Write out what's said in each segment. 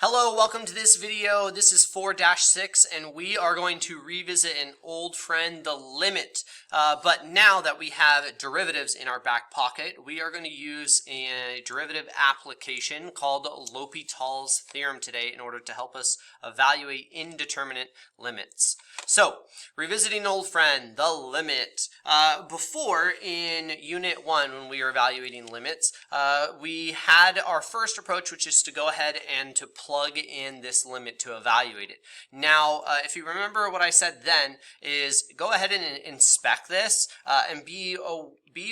Hello, welcome to this video. This is 4-6 and we are going to revisit an old friend, the limit. But now that we have derivatives in our back pocket, we are going to use a derivative application called L'Hopital's theorem today in order to help us evaluate indeterminate limits. So, revisiting an old friend, the limit. Before in Unit 1, when we were evaluating limits, we had our first approach, which is to go ahead and to plug in this limit to evaluate it. Now, if you remember what I said then, is go ahead and inspect this and be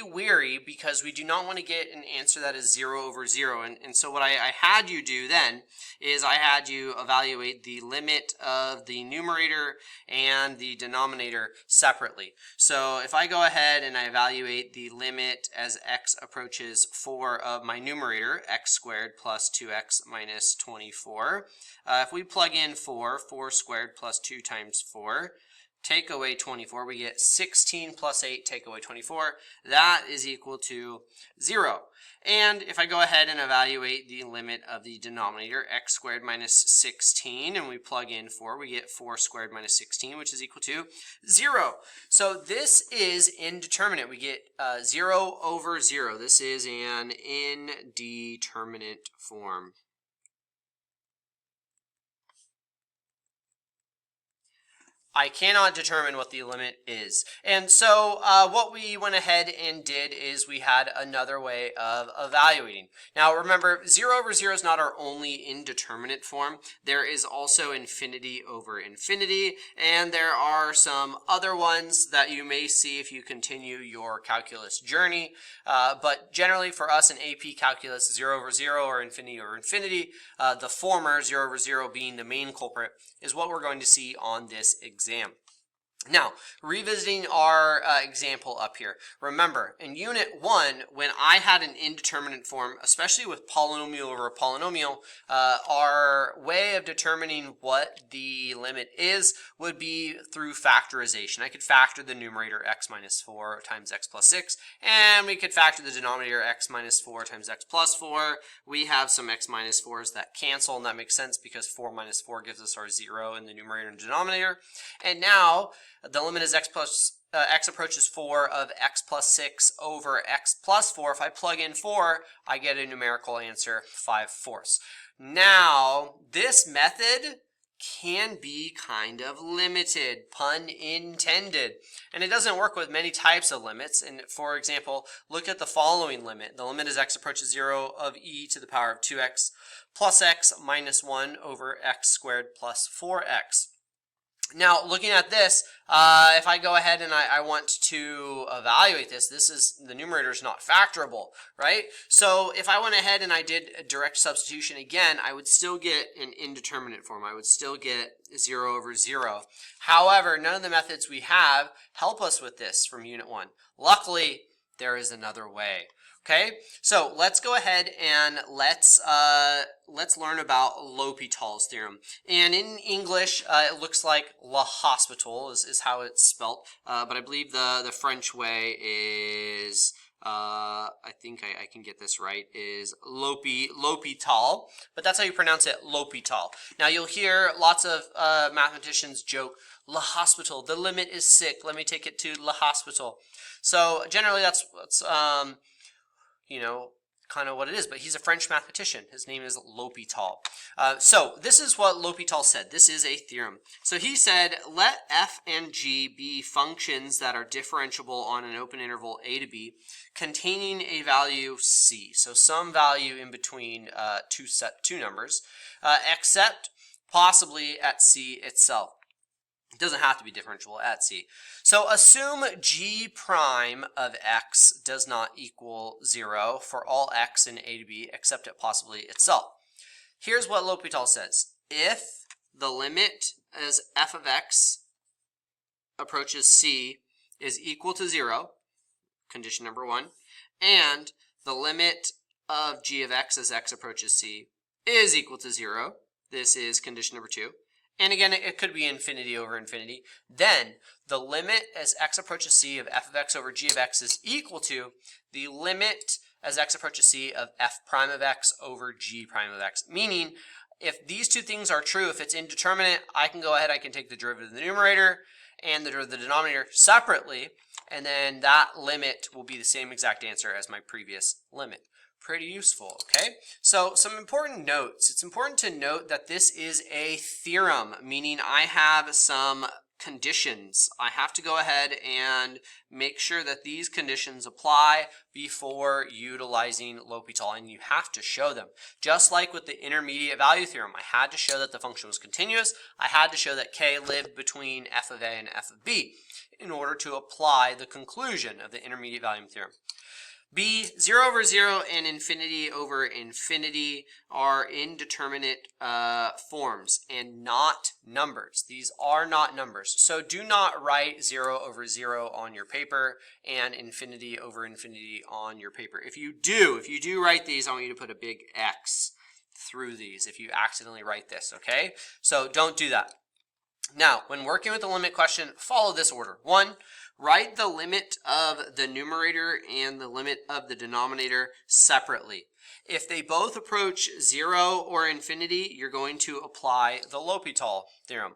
wary, because we do not want to get an answer that is 0 over 0. And so what I had you do then is I had you evaluate the limit of the numerator and the denominator separately. So if I go ahead and I evaluate the limit as x approaches 4 of my numerator, x squared plus 2x minus 24. If we plug in 4 squared plus 2 times 4, take away 24, we get 16 plus 8, take away 24. That is equal to 0. And if I go ahead and evaluate the limit of the denominator, x squared minus 16, and we plug in 4, we get 4 squared minus 16, which is equal to 0. So this is indeterminate. We get 0 over 0. This is an indeterminate form. I cannot determine what the limit is. And so what we went ahead and did is we had another way of evaluating. Now remember, 0 over 0 is not our only indeterminate form. There is also infinity over infinity, and there are some other ones that you may see if you continue your calculus journey. But generally for us in AP Calculus, 0 over 0 or infinity over infinity, the former, 0 over 0 being the main culprit, is what we're going to see on this exam. Now, revisiting our example up here. Remember, in Unit 1, when I had an indeterminate form, especially with polynomial over polynomial, our way of determining what the limit is would be through factorization. I could factor the numerator x minus 4 times x plus 6, and we could factor the denominator x minus 4 times x plus 4. We have some x minus 4s that cancel, and that makes sense because 4 minus 4 gives us our 0 in the numerator and denominator. And now, the limit is x approaches 4 of x plus 6 over x plus 4. If I plug in 4, I get a numerical answer, 5/4. Now, this method can be kind of limited, pun intended. And it doesn't work with many types of limits. And for example, look at the following limit. The limit as x approaches 0 of e to the power of 2x plus x minus 1 over x squared plus 4x. Now, looking at this, if I go ahead and I want to evaluate this, the numerator is not factorable, right? So if I went ahead and I did a direct substitution again, I would still get an indeterminate form. I would still get 0 over 0. However, none of the methods we have help us with this from Unit 1. Luckily, there is another way. Okay, so let's go ahead and let's learn about L'Hopital's theorem. And in English, it looks like La Hospital is how it's spelt, but I believe the French way is, I think I can get this right, is L'Hopital, but that's how you pronounce it, L'Hopital. Now you'll hear lots of mathematicians joke, La Hospital, the limit is sick, let me take it to La Hospital. So generally that's you know, kind of what it is, but he's a French mathematician. His name is L'Hopital. So this is what L'Hopital said. This is a theorem. So he said, let f and g be functions that are differentiable on an open interval a to b, containing a value c. So some value in between two numbers, except possibly at c itself. It doesn't have to be differentiable at c. So assume g prime of x does not equal 0 for all x in a to b except at possibly itself. Here's what L'Hopital says. If the limit as f of x approaches c is equal to 0, condition number 1, and the limit of g of x as x approaches c is equal to 0, this is condition number 2, and again, it could be infinity over infinity, then the limit as x approaches c of f of x over g of x is equal to the limit as x approaches c of f prime of x over g prime of x. Meaning, if these two things are true, if it's indeterminate, I can go ahead, I can take the derivative of the numerator and the derivative of the denominator separately, and then that limit will be the same exact answer as my previous limit. Pretty useful, okay? So some important notes. It's important to note that this is a theorem, meaning I have some conditions. I have to go ahead and make sure that these conditions apply before utilizing L'Hopital, and you have to show them. Just like with the intermediate value theorem, I had to show that the function was continuous. I had to show that k lived between f of a and f of b in order to apply the conclusion of the intermediate value theorem. B, 0 over 0 and infinity over infinity are indeterminate forms and not numbers. These are not numbers. So do not write 0 over 0 on your paper and infinity over infinity on your paper. If you do write these, I want you to put a big X through these if you accidentally write this, okay? So don't do that. Now, when working with the limit question, follow this order. 1, write the limit of the numerator and the limit of the denominator separately. If they both approach 0 or infinity, you're going to apply the L'Hopital theorem.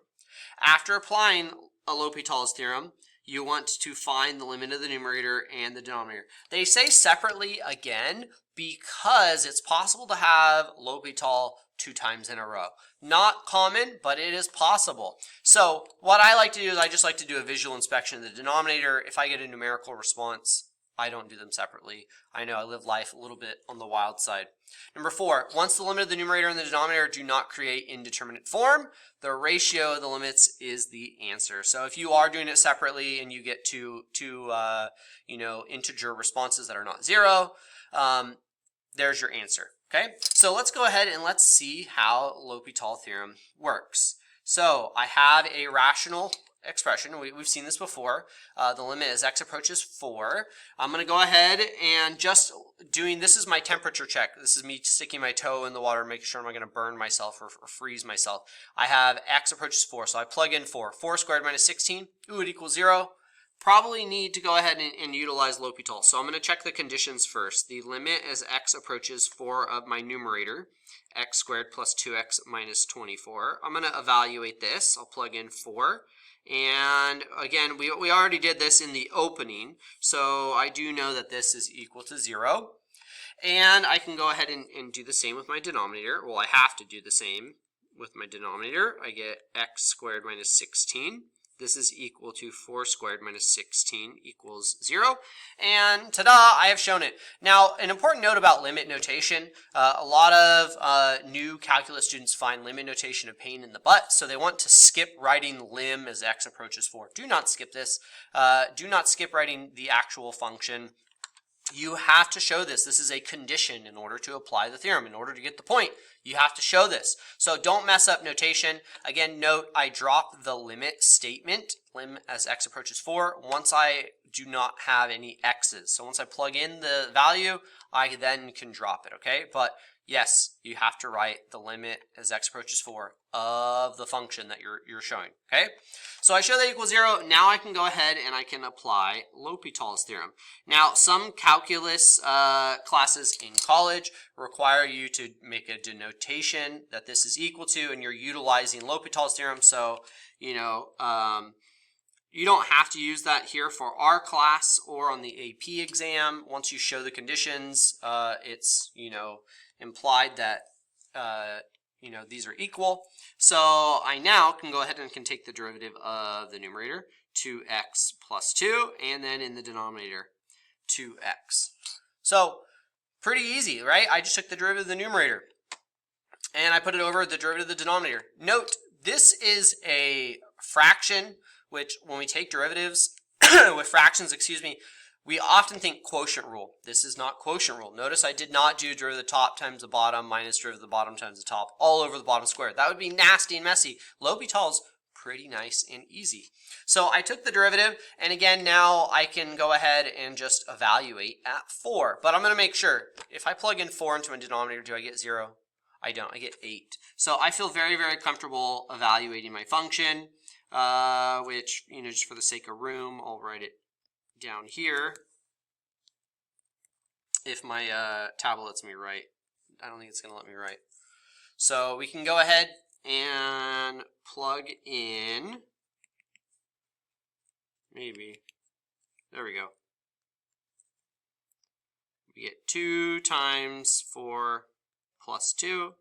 After applying a L'Hopital's theorem, you want to find the limit of the numerator and the denominator. They say separately again because it's possible to have L'Hopital 2 times in a row. Not common, but it is possible. So what I like to do is I just like to do a visual inspection of the denominator. If I get a numerical response, I don't do them separately. I know I live life a little bit on the wild side. Number 4, once the limit of the numerator and the denominator do not create indeterminate form, the ratio of the limits is the answer. So if you are doing it separately and you get two integer responses that are not 0, there's your answer. Okay, so let's go ahead and let's see how L'Hopital theorem works. So I have a rational expression. We've seen this before. The limit as x approaches 4. I'm going to go ahead and just this is my temperature check. This is me sticking my toe in the water, making sure I'm not going to burn myself or freeze myself. I have x approaches 4, so I plug in 4. 4 squared minus 16, ooh, it equals 0. Probably need to go ahead and utilize L'Hopital. So I'm going to check the conditions first. The limit as x approaches 4 of my numerator, x squared plus 2x minus 24. I'm going to evaluate this. I'll plug in 4. And again, we already did this in the opening, so I do know that this is equal to 0. And I can go ahead and do the same with my denominator. Well, I have to do the same with my denominator. I get x squared minus 16. This is equal to 4 squared minus 16 equals 0. And ta-da, I have shown it. Now, an important note about limit notation. A lot of new calculus students find limit notation a pain in the butt, so they want to skip writing lim as x approaches 4. Do not skip this. Do not skip writing the actual function. You have to show this. This is a condition in order to apply the theorem. In order to get the point, you have to show this. So don't mess up notation. Again, note I drop the limit statement, lim as x approaches 4, once I do not have any x's. So once I plug in the value, I then can drop it, okay? But yes, you have to write the limit as x approaches 4 of the function that you're showing, okay? So I show that equals 0. Now I can go ahead and I can apply L'Hopital's theorem. Now, some calculus classes in college require you to make a denotation that this is equal to, and you're utilizing L'Hopital's theorem. So, you don't have to use that here for our class or on the AP exam. Once you show the conditions, it's, implied that these are equal. So I now can go ahead and can take the derivative of the numerator, 2x plus 2, and then in the denominator, 2x. So pretty easy, right? I just took the derivative of the numerator and I put it over the derivative of the denominator. Note, this is a fraction, which when we take derivatives with fractions, we often think quotient rule. This is not quotient rule. Notice I did not do derivative of the top times the bottom minus derivative of the bottom times the top all over the bottom square. That would be nasty and messy. L'Hopital's pretty nice and easy. So I took the derivative, and again, now I can go ahead and just evaluate at 4. But I'm going to make sure, if I plug in 4 into my denominator, do I get 0? I don't. I get 8. So I feel very, very comfortable evaluating my function, which, just for the sake of room, I'll write it down here. If my tablet lets me write. I don't think it's going to let me write. So we can go ahead and plug in, maybe, there we go. We get 2 times 4 plus 2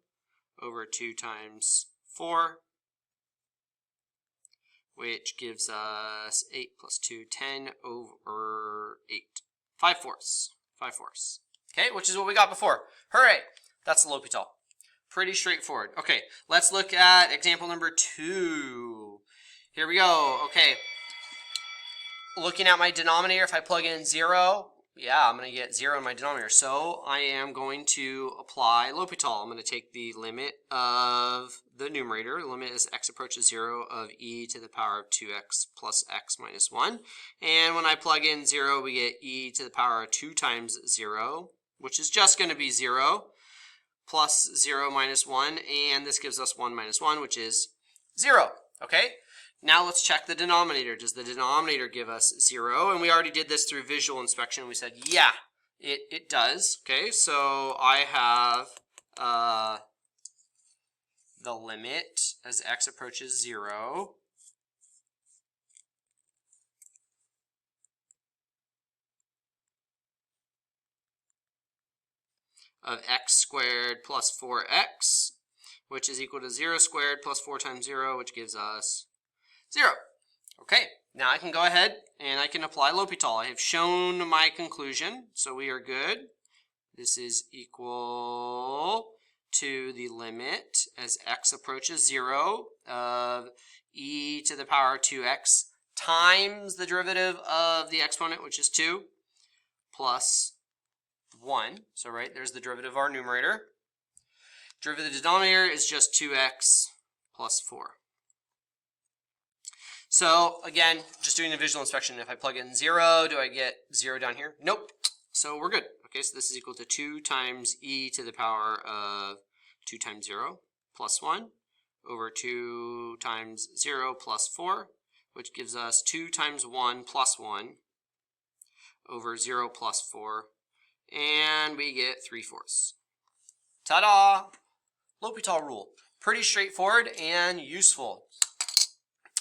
over 2 times 4, which gives us 8 plus 2, 10 over 8. 5/4. 5/4. Okay, which is what we got before. Hooray! That's the L'Hopital. Pretty straightforward. Okay, let's look at example number 2. Here we go. Okay, looking at my denominator, if I plug in 0, yeah, I'm going to get 0 in my denominator. So I am going to apply L'Hopital. I'm going to take the limit of the numerator. The limit as x approaches 0 of e to the power of 2x plus x minus 1. And when I plug in 0, we get e to the power of 2 times 0, which is just going to be 0, plus 0 minus 1. And this gives us 1 minus 1, which is 0. Okay? Now let's check the denominator. Does the denominator give us 0? And we already did this through visual inspection. We said, yeah, it does. Okay, so I have the limit as x approaches 0 of x squared plus 4x, which is equal to 0 squared plus 4 times 0, which gives us 0. Okay, now I can go ahead and I can apply L'Hopital. I have shown my conclusion, so we are good. This is equal to the limit as x approaches 0 of e to the power of 2x times the derivative of the exponent, which is 2, plus 1. So right, there's the derivative of our numerator. Derivative of the denominator is just 2x plus 4. So again, just doing a visual inspection, if I plug in 0, do I get 0 down here? Nope. So we're good. Okay, so this is equal to 2 times e to the power of 2 times 0 plus 1 over 2 times 0 plus 4, which gives us 2 times 1 plus 1 over 0 plus 4, and we get 3/4. Ta-da! L'Hopital rule. Pretty straightforward and useful.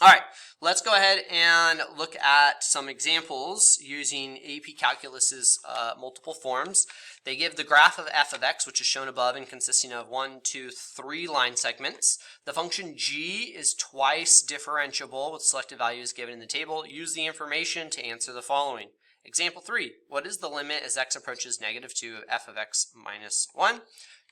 All right, let's go ahead and look at some examples using AP Calculus's multiple forms. They give the graph of f of x, which is shown above and consisting of 1, 2, 3 line segments. The function g is twice differentiable with selected values given in the table. Use the information to answer the following. Example 3, what is the limit as x approaches -2 of f of x minus 1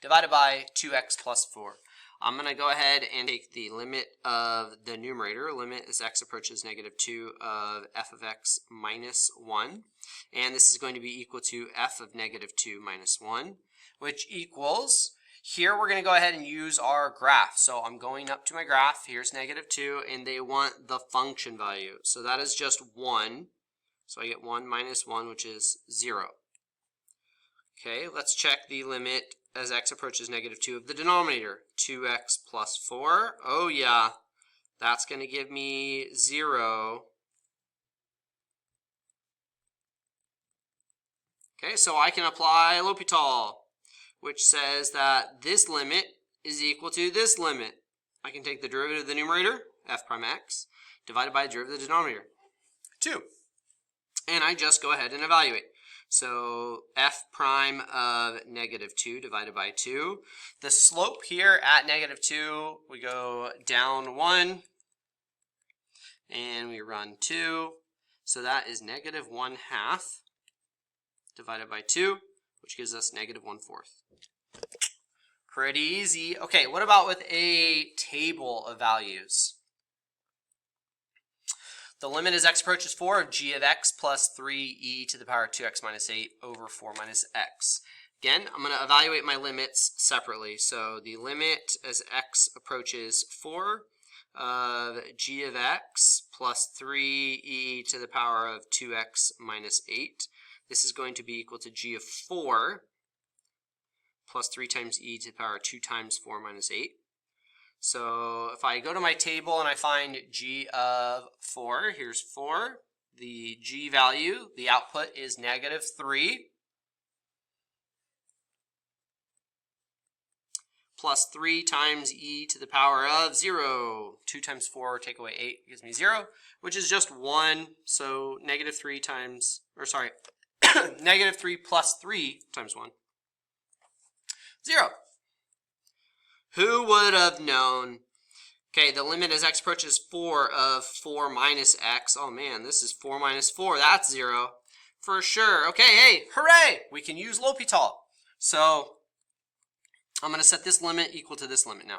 divided by 2x plus 4? I'm going to go ahead and take the limit of the numerator, limit as x approaches -2 of f of x minus 1. And this is going to be equal to f of -2 minus 1, which equals, here we're going to go ahead and use our graph. So I'm going up to my graph, here's -2, and they want the function value. So that is just 1. So I get 1 minus 1, which is 0. Okay, let's check the limit as x approaches -2 of the denominator, 2x plus 4. Oh yeah, that's going to give me 0. Okay, so I can apply L'Hopital, which says that this limit is equal to this limit. I can take the derivative of the numerator, f prime x, divided by the derivative of the denominator, 2. And I just go ahead and evaluate. So f prime of -2 divided by 2. The slope here at -2, we go down 1, and we run 2. So that is -1/2 divided by 2, which gives us -1/4. Pretty easy. Okay, what about with a table of values? The limit as x approaches 4 of g of x plus 3e to the power of 2x minus 8 over 4 minus x. Again, I'm going to evaluate my limits separately. So the limit as x approaches 4 of g of x plus 3e to the power of 2x minus 8. This is going to be equal to g of 4 plus 3 times e to the power of 2 times 4 minus 8. So if I go to my table and I find g of 4, here's 4. The g value, the output is -3 plus 3 times e to the power of 0. 2 times 4, take away 8, gives me 0, which is just 1. So negative 3 times, or sorry, negative 3 plus 3 times 1. 0. Who would have known? Okay, the limit as x approaches 4 of 4 minus x. Oh man, this is 4 minus 4. That's 0. For sure. Okay, hey, hooray! We can use L'Hopital. So I'm going to set this limit equal to this limit now.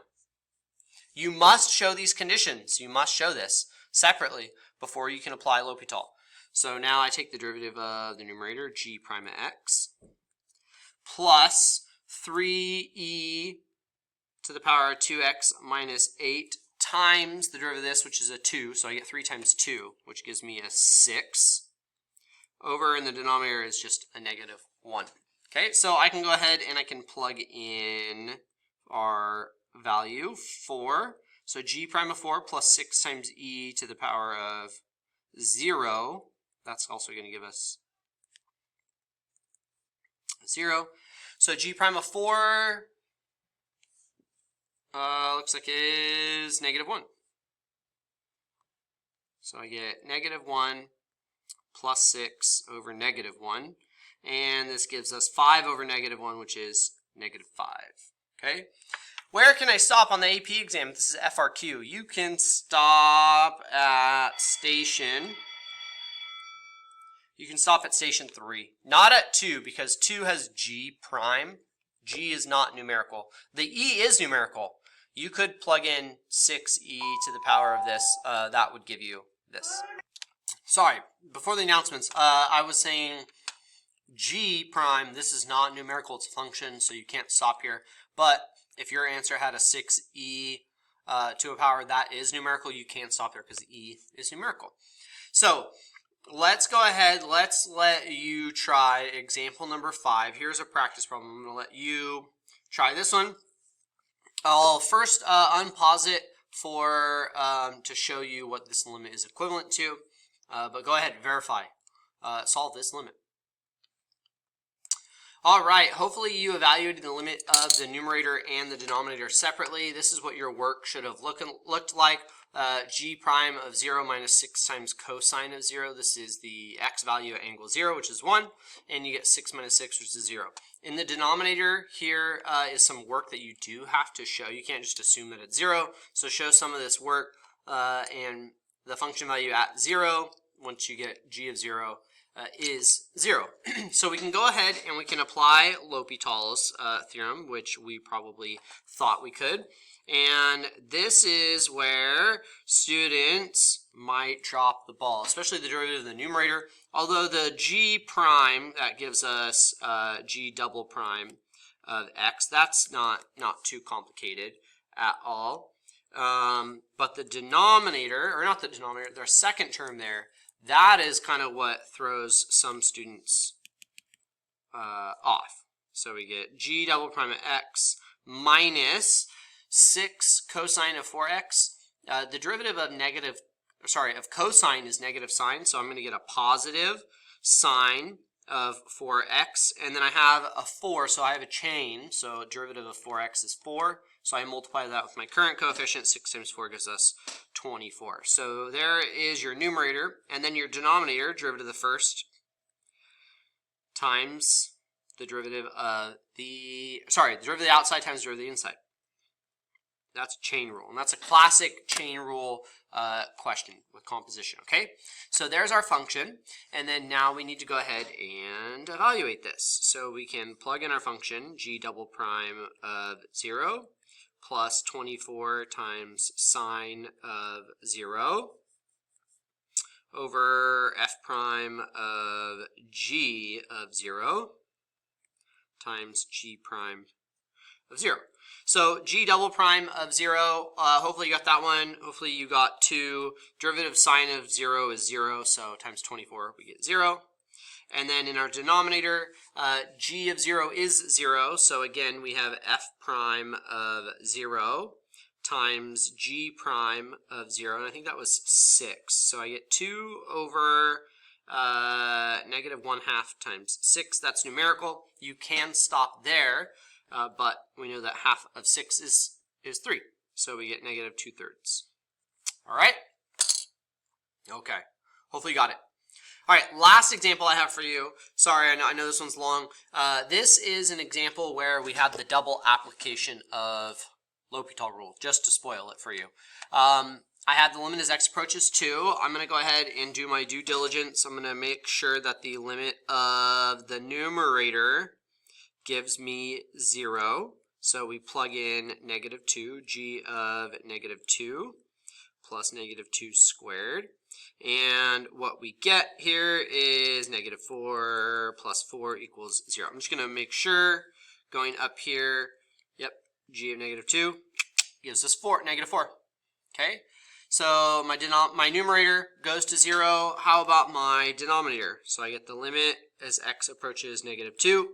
You must show these conditions. You must show this separately before you can apply L'Hopital. So now I take the derivative of the numerator, g prime of x, plus 3e to the power of 2x minus 8 times the derivative of this, which is a 2. So I get 3 times 2, which gives me a 6. Over in the denominator is just a negative 1. Okay, so I can go ahead and I can plug in our value, 4. So g prime of 4 plus 6 times e to the power of 0. That's also going to give us 0. So g prime of 4 looks like is negative 1. So I get negative 1 plus 6 over negative 1. And this gives us 5 over negative 1, which is negative 5. Okay? Where can I stop on the AP exam? This is FRQ. You can stop at station. You can stop at station 3. Not at 2, because 2 has g prime. G is not numerical. The e is numerical. You could plug in 6e to the power of this. That would give you this. Sorry, before the announcements, I was saying g prime, this is not numerical, it's a function, so you can't stop here. But if your answer had a 6e to a power that is numerical, you can't stop there because e is numerical. So let's go ahead, let's let you try example number 5. Here's a practice problem. I'm going to let you try this one. I'll first unpause it for to show you what this limit is equivalent to. But go ahead, verify. Solve this limit. All right, hopefully you evaluated the limit of the numerator and the denominator separately. This is what your work should have looked like. G prime of 0 minus 6 times cosine of 0. This is the x value at angle 0, which is 1. And you get 6 minus 6, which is 0. In the denominator, here is some work that you do have to show. You can't just assume that it's 0. So show some of this work. And the function value at 0, once you get g of 0, is 0. So we can go ahead and we can apply L'Hopital's theorem, which we probably thought we could. And this is where students might drop the ball, especially the derivative of the numerator. Although the g prime, that gives us g double prime of x, that's not too complicated at all. But the denominator, or not the denominator, their second term there, that is kind of what throws some students off. So we get g double prime of x minus 6 cosine of 4x. The derivative of of cosine is negative sine, so I'm going to get a positive sine of 4x, and then I have a 4, so I have a chain, so derivative of 4x is 4, so I multiply that with my current coefficient. 6 times 4 gives us 24. So there is your numerator, and then your denominator, derivative of the first, times the derivative of the derivative of the outside times the derivative of the inside. That's a chain rule, and that's a classic chain rule question with composition, okay? So there's our function, and then now we need to go ahead and evaluate this. So we can plug in our function, g double prime of 0 plus 24 times sine of 0 over f prime of g of 0 times g prime of 0. So g double prime of 0, hopefully you got that one. Hopefully you got 2. Derivative sine of 0 is 0, so times 24 we get 0. And then in our denominator, g of 0 is 0, so again we have f prime of 0 times g prime of 0, and I think that was 6. So I get 2 over negative 1/2 times 6. That's numerical. You can stop there. but we know that half of 6 is 3. So we get negative 2/3. All right? Okay. Hopefully you got it. All right, last example I have for you. Sorry, I know this one's long. This is an example where we have the double application of L'Hopital rule, just to spoil it for you. I have the limit as x approaches 2. I'm going to go ahead and do my due diligence. I'm going to make sure that the limit of the numerator gives me 0. So we plug in negative 2, g of negative 2 plus negative 2 squared. And what we get here is negative 4 plus 4 equals 0. I'm just going to make sure, going up here, yep, g of negative 2 gives us negative 4. Okay, so my numerator goes to 0. How about my denominator? So I get the limit as x approaches negative 2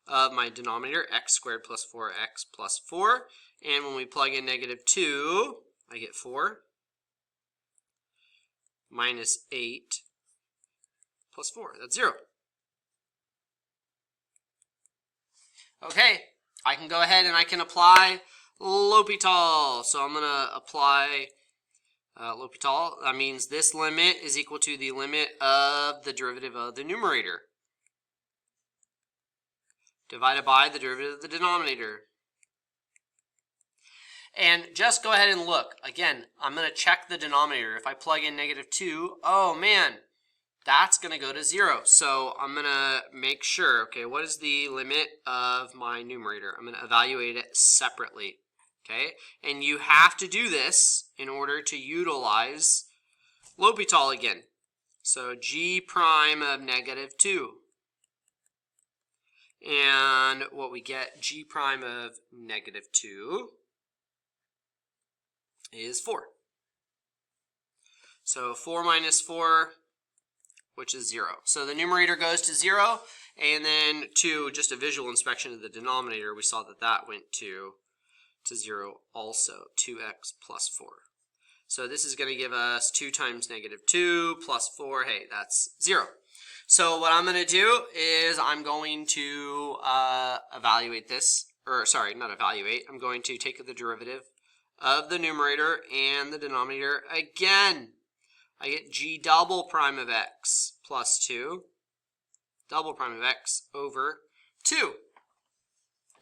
of my denominator, x squared plus 4x plus 4. And when we plug in negative 2, I get 4 minus 8 plus 4. That's 0. Okay, I can go ahead and I can apply L'Hopital. So I'm going to apply L'Hopital. That means this limit is equal to the limit of the derivative of the numerator divided by the derivative of the denominator. And just go ahead and look. Again, I'm going to check the denominator. If I plug in negative 2, oh man, that's going to go to 0. So I'm going to make sure, okay, what is the limit of my numerator? I'm going to evaluate it separately. Okay, and you have to do this in order to utilize L'Hopital again. So g prime of negative 2. And what we get, g prime of negative 2 is 4. So 4 minus 4, which is 0. So the numerator goes to 0, and then to just a visual inspection of the denominator, we saw that that went to 0 also, 2x plus 4. So this is going to give us 2 times negative 2 plus 4. Hey, that's 0. So what I'm going to do is I'm going to evaluate this, or sorry, not evaluate. I'm going to take the derivative of the numerator and the denominator again. I get g double prime of x plus 2, double prime of x over 2.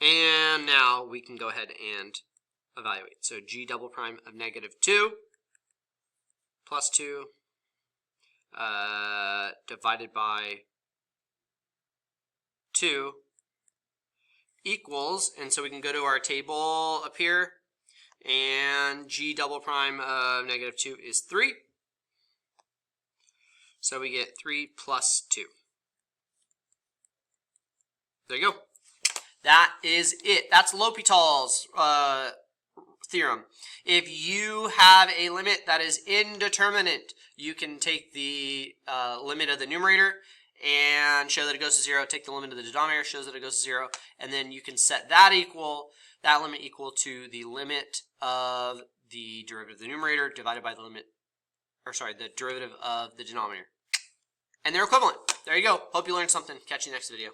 And now we can go ahead and evaluate. So g double prime of negative 2 plus 2 divided by 2 equals, and so we can go to our table up here, and g double prime of negative 2 is 3. So we get 3 plus 2. There you go. That is it. That's L'Hopital's theorem. If you have a limit that is indeterminate, you can take the limit of the numerator and show that it goes to 0. Take the limit of the denominator, shows that it goes to 0, and then you can set that limit equal to the limit of the derivative of the numerator divided by the limit, or sorry, the derivative of the denominator. And they're equivalent. There you go. Hope you learned something. Catch you next video.